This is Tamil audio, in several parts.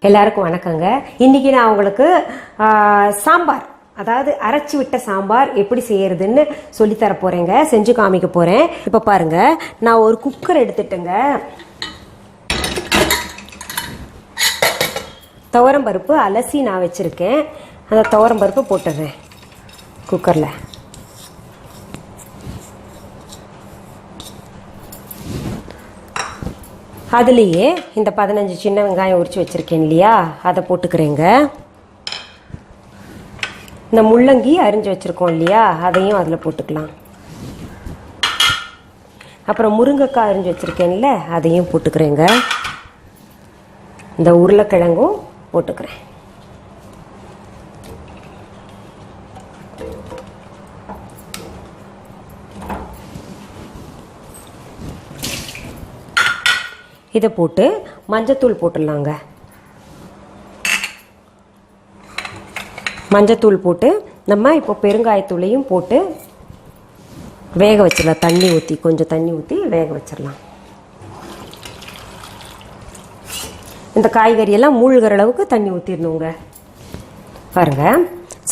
எல்லாருக்கும் வணக்கங்க. இன்னைக்கு நான் உங்களுக்கு சாம்பார், அதாவது அரைச்சி விட்ட சாம்பார் எப்படி செய்யறதுன்னு சொல்லித்தர போறேங்க, செஞ்சு காமிக்க போறேன். இப்ப பாருங்க, நான் ஒரு குக்கர் எடுத்துட்டேங்க. துவரம் பருப்பு அலசி நான் வச்சிருக்கேன். அந்த துவரம் பருப்பு போட்டுறேன் குக்கர்ல. அதுலேயே இந்த 15 சின்ன வெங்காயம் உரிச்சு வச்சுருக்கேன் இல்லையா, அதை போட்டுக்கிறேங்க. இந்த முள்ளங்கி அரிஞ்சு வச்சுருக்கோம் இல்லையா, அதையும் அதில் போட்டுக்கலாம். அப்புறம் முருங்கைக்காய் அரிஞ்சு வச்சுருக்கேன்ல, அதையும் போட்டுக்கிறேங்க. இந்த உருளைக்கிழங்கும் போட்டுக்கிறேன். இதை போட்டு மஞ்சத்தூள் போட்டுடலாங்க. மஞ்சத்தூள் போட்டு நம்ம இப்போ பெருங்காயத்தூளையும் போட்டு வேக வச்சிடலாம். தண்ணி ஊற்றி, கொஞ்சம் தண்ணி ஊற்றி வேக வச்சிடலாம். இந்த காய்கறியெல்லாம் மூழ்கிற அளவுக்கு தண்ணி ஊற்றிடணுங்க. பாருங்க,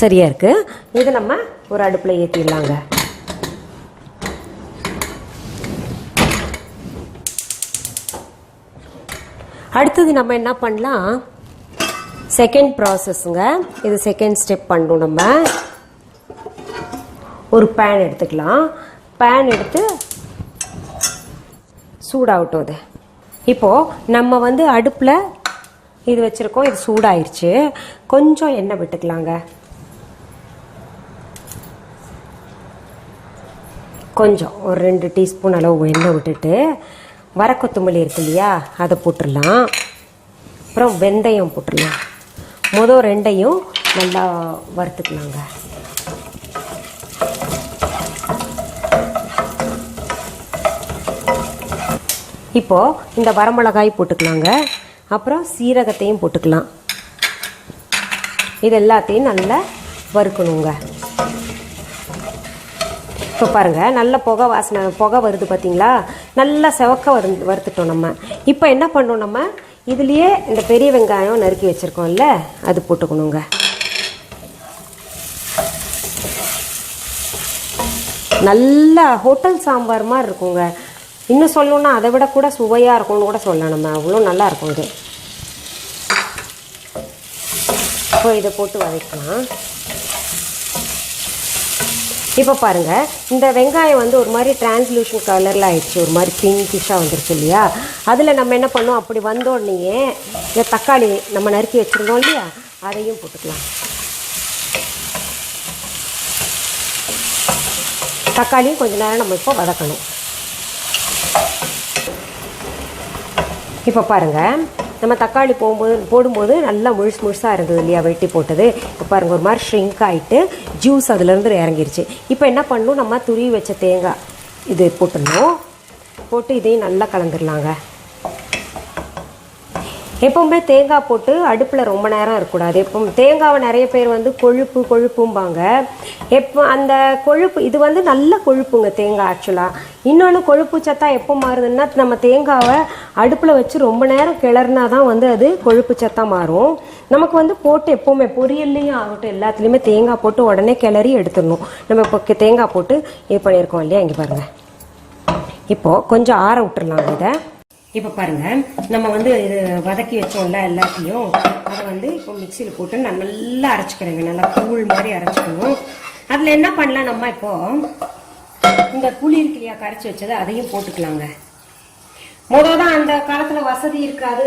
சரியா இருக்கு. இதை நம்ம ஒரு அடுப்பில் ஏற்றிடலாங்க. அடுத்தது நம்ம என்ன பண்ணலாம், செகண்ட் ப்ராசஸ்ங்க. இது செகண்ட் ஸ்டெப் பண்ணணும். நம்ம ஒரு பேன் எடுத்துக்கலாம். பேன் எடுத்து சூடாகட்டும். அது இப்போது நம்ம அடுப்பில் இது வச்சுருக்கோம். இது சூடாயிருச்சு. கொஞ்சம் எண்ணெய் விட்டுக்கலாங்க. கொஞ்சம் ஒரு 2 டீஸ்பூன் அளவு எண்ணெய் விட்டுட்டு வர கொத்தமல்லி இருக்கு இல்லையா, அதை போட்டுடலாம். அப்புறம் வெந்தயம் போட்டுடலாம். மொதல் 2ஐயும் நல்லா வறுத்துக்கலாங்க. இப்போது இந்த வரமிளகாய் போட்டுக்கலாங்க. அப்புறம் சீரகத்தையும் போட்டுக்கலாம். இது எல்லாத்தையும் நல்லா வறுக்கணுங்க. இப்போ பாருங்கள், நல்ல புகை வருது பார்த்தீங்களா, நல்லா செவக்க வறுத்துட்டோம் நம்ம. இப்போ என்ன பண்ணோம், நம்ம இதுலேயே இந்த பெரிய வெங்காயம் நறுக்கி வச்சுருக்கோம்ல, அது போட்டுக்கணுங்க. நல்லா ஹோட்டல் சாம்பார் மாதிரி இருக்குங்க. இன்னும் சொல்லணுன்னா அதை விட கூட சுவையாக இருக்கும்னு கூட சொல்லலாம். நம்ம அவ்வளோ நல்லா இருக்கும் இது. இப்போ இதை போட்டு வதக்கலாம். இப்போ பாருங்கள், இந்த வெங்காயம் ஒரு மாதிரி டிரான்ஸ்லூஷன் கலரில் ஆயிடுச்சு. ஒரு மாதிரி பிங்கிஷாக வந்துருச்சு இல்லையா. அதில் நம்ம என்ன பண்ணோம், அப்படி வந்தோடனே இந்த தக்காளி நம்ம நறுக்கி வச்சுருந்தோம் இல்லையா, அதையும் போட்டுக்கலாம். தக்காளியும் கொஞ்ச நேரம் நம்ம இப்போ வதக்கணும். இப்போ பாருங்கள், நம்ம தக்காளி போடும்போது நல்லா முழுசாக இருந்தது இல்லையா, வெட்டி போட்டது. இப்போ பாருங்கள், ஒரு மாதிரி ஷ்ரிங்க் ஆகிட்டு ஜூஸ் அதுலேருந்து இறங்கிருச்சு. இப்போ என்ன பண்ணணும், நம்ம துருவி வச்ச தேங்காய் இது போட்டுடணும். போட்டு இதையும் நல்லா கலந்துடலாங்க. எப்போவுமே தேங்காய் போட்டு அடுப்பில் ரொம்ப நேரம் இருக்கக்கூடாது. எப்போ தேங்காவை நிறைய பேர் கொழுப்பும்பாங்க. எப்போ அந்த கொழுப்பு இது நல்ல கொழுப்புங்க தேங்காய். ஆக்சுவலாக இன்னொன்று கொழுப்பு சத்தா எப்போ மாறுதுன்னா, நம்ம தேங்காவை அடுப்பில் வச்சு ரொம்ப நேரம் கிளறினா தான் அது கொழுப்பு சத்தா மாறும். நமக்கு போட்டு எப்போவுமே பொரியல்லையும் ஆகட்டும், எல்லாத்துலேயுமே தேங்காய் போட்டு உடனே கிளறி எடுத்துடணும். நம்ம இப்போ தேங்காய் போட்டு இது பண்ணியிருக்கோம் இல்லையா. இங்கே பாருங்கள், இப்போது கொஞ்சம் ஆற விட்டுடலாம் இதை. இப்போ பாருங்கள், நம்ம இது வதக்கி வச்சோம்ல எல்லாத்தையும், அதை இப்போ மிக்சியில் போட்டு நான் நல்லா அரைச்சிக்கிறேங்க. நல்லா கூழ் மாதிரி அரைச்சிக்கணும். அதில் என்ன பண்ணலாம், நம்ம இப்போது இந்த புளி இருக்கு இல்லையா, கரைச்சி வச்சது, அதையும் போட்டுக்கலாங்க. முதல் தான் அந்த காலத்தில் வசதி இருக்காது.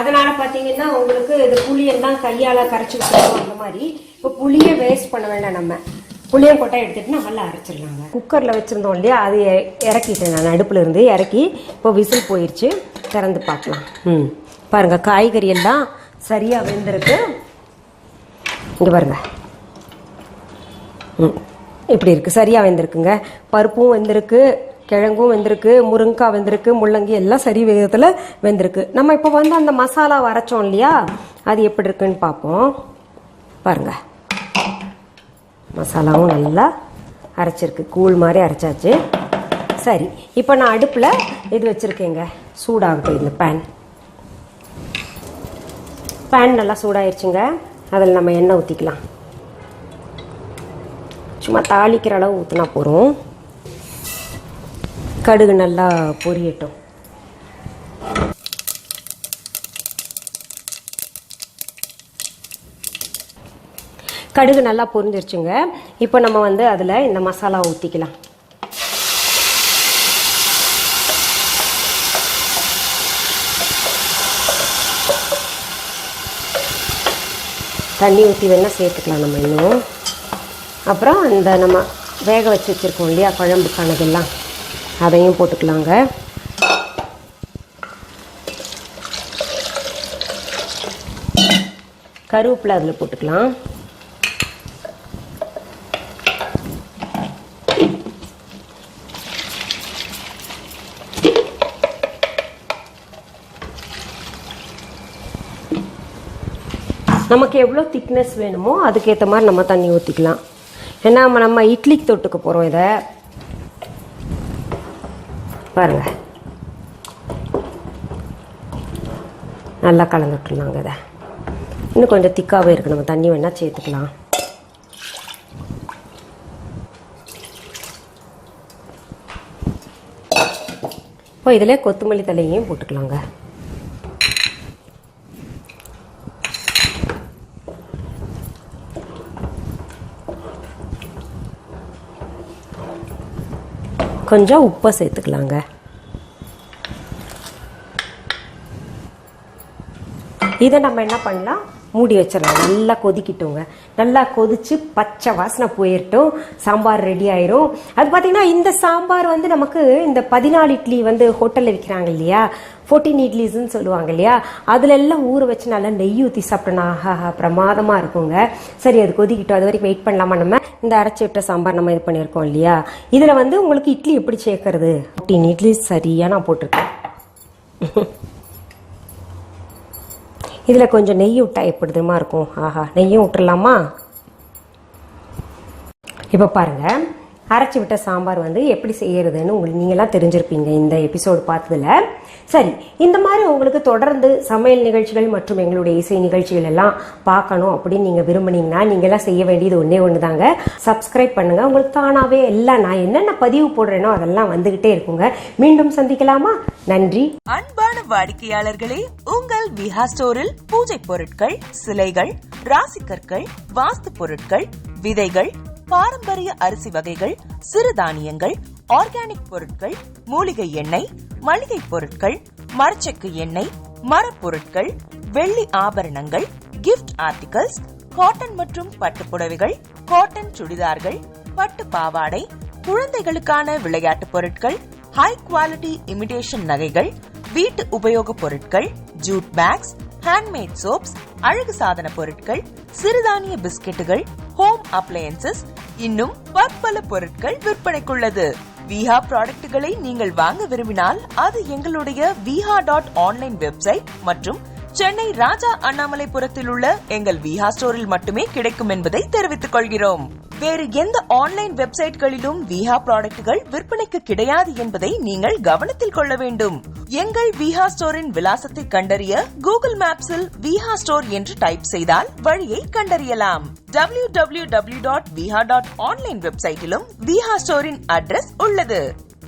அதனால் பார்த்தீங்கன்னா உங்களுக்கு இது புளியெல்லாம் கையால் கரைச்சி வச்சுருக்கோம். அந்த மாதிரி இப்போ புளியை வேஸ்ட் பண்ண வேண்டாம். நம்ம புளியம் கொட்டை எடுத்துட்டு நல்லா அரைச்சிடலாங்க. குக்கரில் வச்சுருந்தோம் இல்லையா, அது இறக்கிட்டேன் நான். அடுப்பில் இருந்து இறக்கி இப்போ விசில் போயிடுச்சு. திறந்து பார்க்கலாம். பாருங்கள், காய்கறி எல்லாம் சரியாக வெந்திருக்கு. இங்கே பாருங்கள், இப்படி இருக்குது, சரியாக வெந்திருக்குங்க. பருப்பும் வெந்திருக்கு, கிழங்கும் வெந்திருக்கு, முருங்கைக்காய் வெந்திருக்கு, முள்ளங்கி எல்லாம் சரி விதத்தில் வெந்திருக்கு. நம்ம இப்போ அந்த மசாலா அரைச்சோம் இல்லையா, அது எப்படி இருக்குன்னு பார்ப்போம். பாருங்கள், மசாலாவும் நல்லா அரைச்சிருக்கு, கூழ் மாதிரி அரைச்சாச்சு. சரி, இப்போ நான் அடுப்பில் இது வச்சுருக்கேங்க, சூடாகட்டும் இந்த பேன். பேன் நல்லா சூடாயிருச்சுங்க. அதில் நம்ம எண்ணெய் ஊற்றிக்கலாம். சும்மா தாளிக்கிற அளவு ஊற்றினா போகிறோம். கடுகு நல்லா பொரியட்டும். கடுகு நல்லா பொரிஞ்சிருச்சுங்க. இப்போ நம்ம வந்து அதில் இந்த மசாலா ஊற்றிக்கலாம். தண்ணி ஊற்றி வேணால் சேர்த்துக்கலாம் நம்ம இன்னும். அப்புறம் இந்த நம்ம வேக வச்சு வச்சுருக்கோம் இல்லையா குழம்புக்கானதெல்லாம், அதையும் போட்டுக்கலாங்க. கருவேப்பிலை அதில் போட்டுக்கலாம். நமக்கு எவ்வளோ திக்னஸ் வேணுமோ அதுக்கேற்ற மாதிரி நம்ம தண்ணி ஊற்றிக்கலாம். ஏன்னா நம்ம இட்லிக்கு தொட்டுக்க போகிறோம். இதை பாருங்கள், நல்லா கலந்து விட்டுருலாங்க. இதை இன்னும் கொஞ்சம் திக்காகவே இருக்குது, நம்ம தண்ணி வேணால் சேர்த்துக்கலாம். இப்போ இதில் கொத்தமல்லி தலையையும் போட்டுக்கலாங்க. கொஞ்சம் உப்பை சேர்த்துக்கலாங்க. இதை நம்ம என்ன பண்ணலாம், மூடி வச்சிடலாம். நல்லா கொதிக்கிட்டோங்க. நல்லா கொதிச்சு பச்சை வாசனை போயிட்டோம். சாம்பார் ரெடி ஆயிரும். அது பார்த்தீங்கன்னா இந்த சாம்பார் வந்து நமக்கு இந்த 14 இட்லி வந்து ஹோட்டலில் விற்கிறாங்க இல்லையா, 14 இட்லிஸ்ன்னு சொல்லுவாங்க இல்லையா, அதுல எல்லாம் ஊற வச்சு நல்லா நெய் ஊற்றி சாப்பிட்டோன்னா ஆஹா பிரமாதமாக இருக்குங்க. சரி, அது கொதிக்கிட்டோம். அது வரைக்கும் வெயிட் பண்ணலாமா? நம்ம இந்த அரைச்சி விட்ட சாம்பார் நம்ம இது பண்ணியிருக்கோம் இல்லையா, இதில் வந்து உங்களுக்கு இட்லி எப்படி சேர்க்கறது, 14 இட்லி சரியாக நான் போட்டிருக்கேன். இதில் கொஞ்சம் நெய் விட்டா எப்படிதுமா இருக்கும். ஆஹா, நெய்யும் விட்டுடலாமா? இப்போ பாருங்கள், அரைச்சி விட்ட சாம்பார் வந்து எப்படி செய்யறதுன்னு உங்களுக்கு நீங்களாம் தெரிஞ்சிருப்பீங்க இந்த எபிசோடு பார்த்ததுல. சரி, இந்த மாதிரி உங்களுக்கு தொடர்ந்து சமையல் நிகழ்ச்சிகள் மற்றும் எங்களுடைய இசை நிகழ்ச்சிகள் எல்லாம் பார்க்கணும் அப்படின்னு நீங்கள் விரும்புனீங்கன்னா நீங்களாம் செய்ய வேண்டியது ஒன்று தாங்க. சப்ஸ்கிரைப் பண்ணுங்க. உங்களுக்கு தானாகவே எல்லாம் நான் என்னென்ன பதிவு போடுறேனோ அதெல்லாம் வந்துகிட்டே இருக்குங்க. மீண்டும் சந்திக்கலாமா? நன்றி. அன்பான வாடிக்கையாளர்களே, உங்கள் விஹா ஸ்டோரில் பூஜை பொருட்கள், சிலைகள், ராசிக்கற்கள், வாஸ்து பொருட்கள், விதைகள், பாரம்பரிய அரிசி வகைகள், சிறுதானியங்கள், ஆர்கானிக் பொருட்கள், மூலிகை எண்ணெய், மளிகை பொருட்கள், மரச்செக்கு எண்ணெய், மரப்பொருட்கள், வெள்ளி ஆபரணங்கள், கிஃப்ட் ஆர்டிகல்ஸ், காட்டன் மற்றும் பட்டு புடவைகள், காட்டன் சுடிதார்கள், பட்டு பாவாடை, குழந்தைகளுக்கான விளையாட்டு பொருட்கள், ஹை குவாலிட்டி இமிடேஷன் நகைகள், வீட்டு உபயோக பொருட்கள், ஜூட் பேக்ஸ், ஹேண்ட்மேட் சோப்ஸ், அழகு சாதன பொருட்கள், சிறுதானிய பிஸ்கெட்டுகள், ஹோம் அப்ளையன்சஸ், இன்னும் பற்பல பொருட்கள் விற்பனைக்குள்ளது. விஹா ப்ராடக்ட்களை நீங்கள் வாங்க விரும்பினால் அது எங்களுடைய viha.online வெப்சைட் மற்றும் சென்னை ராஜா அண்ணாமலைபுரத்தில் உள்ள எங்கள் விஹா ஸ்டோரில் மட்டுமே கிடைக்கும் என்பதை தெரிவித்துக் கொள்கிறோம். வேறு எந்த ஆன்லைன் வெப்சைட்களிலும் விஹா ப்ராடக்ட்கள் விற்பனைக்கு கிடையாது என்பதை நீங்கள் கவனத்தில் கொள்ள வேண்டும். எங்கள் விஹா ஸ்டோரின் விலாசத்தை கண்டறிய கூகுள் மேப்ஸில் விஹா ஸ்டோர் என்று டைப் செய்தால் வழியை கண்டறியலாம். www.viha.online வெப்சைட்டிலும் விஹா ஸ்டோரின் அட்ரஸ் உள்ளது.